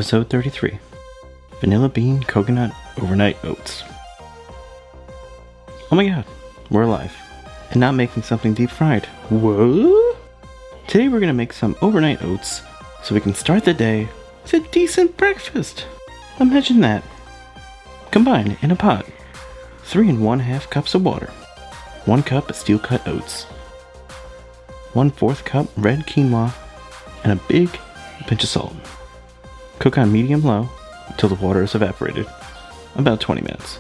Episode 33 Vanilla Bean Coconut Overnight Oats. Oh my god, we're alive. And not making something deep fried. Whoa! Today we're gonna make some overnight oats so we can start the day with a decent breakfast. Imagine that. Combine in a pot 3 1/2 cups of water, 1 cup steel cut oats, 1/4 cup red quinoa, and a big pinch of salt. Cook on medium-low until the water is evaporated, about 20 minutes.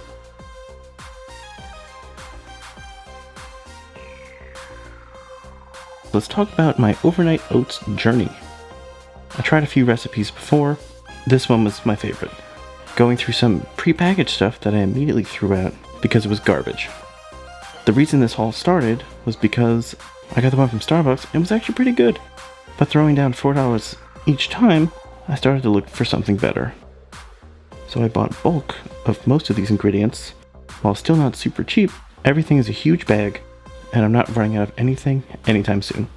Let's talk about my overnight oats journey. I tried a few recipes before. This one was my favorite. Going through some pre-packaged stuff that I immediately threw out because it was garbage. The reason this haul started was because I got the one from Starbucks and it was actually pretty good. But throwing down $4 each time, I started to look for something better. So I bought bulk of most of these ingredients. While still not super cheap, everything is a huge bag, and I'm not running out of anything anytime soon.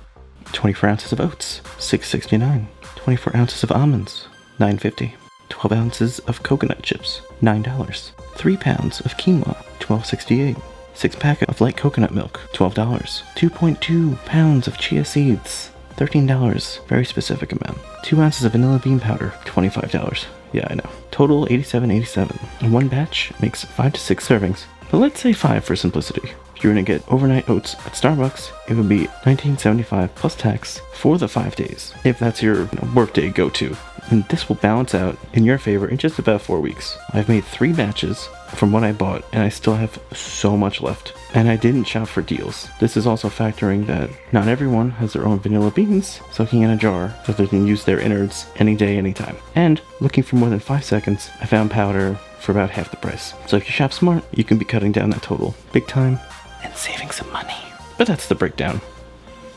24 ounces of oats, $6.69. 24 ounces of almonds, $9.50. 12 ounces of coconut chips, $9. 3 pounds of quinoa, $12.68. 6 pack of light coconut milk, $12. 2.2 pounds of chia seeds, $13, very specific amount. 2 ounces of vanilla bean powder, $25. Yeah, I know. Total $87.87. And one batch makes 5 to 6 servings, but let's say 5 for simplicity. If you're gonna get overnight oats at Starbucks, it would be $19.75 plus tax for the 5 days, if that's your workday go-to. And this will balance out in your favor in just about 4 weeks. I've made 3 batches from what I bought, and I still have so much left. And I didn't shop for deals. This is also factoring that not everyone has their own vanilla beans soaking in a jar so they can use their innards any day, anytime. And looking for more than 5 seconds, I found powder for about half the price. So if you shop smart, you can be cutting down that total big time and saving some money. But that's the breakdown.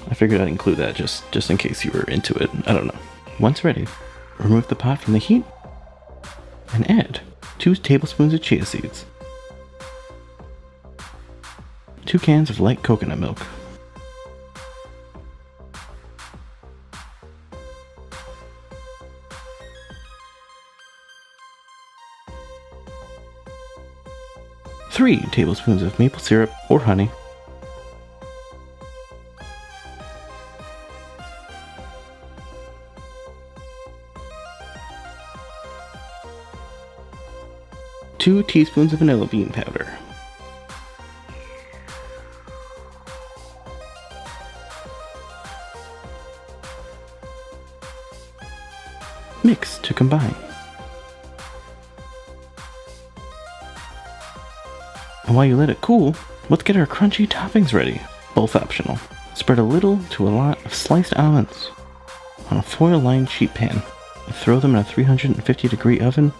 I figured I'd include that just in case you were into it. I don't know. Once ready, remove the pot from the heat and add 2 tablespoons of chia seeds, 2 cans of light coconut milk, three tablespoons of maple syrup or honey, 2 teaspoons of vanilla bean powder, mix to combine. And while you let it cool, let's get our crunchy toppings ready, both optional. Spread a little to a lot of sliced almonds on a foil-lined sheet pan and throw them in a 350-degree oven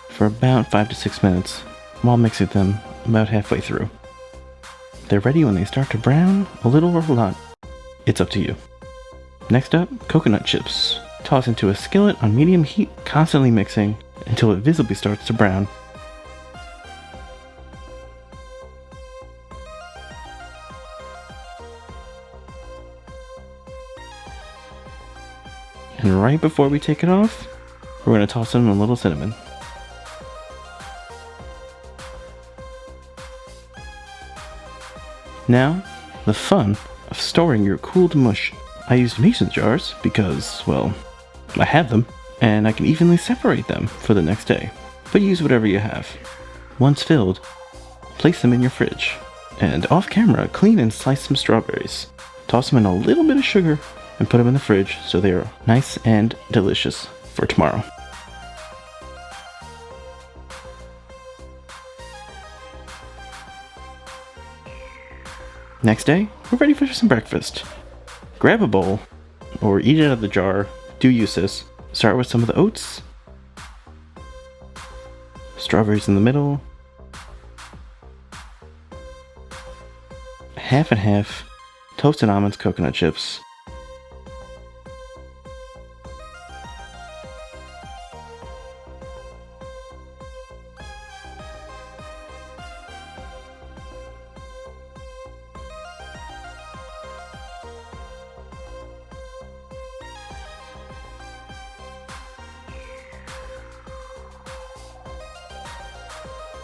for about 5 to 6 minutes while mixing them about halfway through. They're ready when they start to brown, a little or a lot. It's up to you. Next up, coconut chips. Toss into a skillet on medium heat, constantly mixing until it visibly starts to brown. And right before we take it off, we're going to toss in a little cinnamon. Now, the fun of storing your cooled mush. I used mason jars because, well, I have them, and I can evenly separate them for the next day. But use whatever you have. Once filled, place them in your fridge. And off camera, clean and slice some strawberries. Toss them in a little bit of sugar and put them in the fridge so they are nice and delicious for tomorrow. Next day, we're ready for some breakfast. Grab a bowl, or eat it out of the jar. Do use this. Start with some of the oats. Strawberries in the middle. Half and half. Toasted almonds, coconut chips.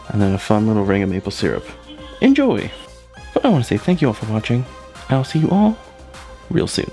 and then a fun little ring of maple syrup. Enjoy! But I want to say thank you all for watching. I'll see you all real soon.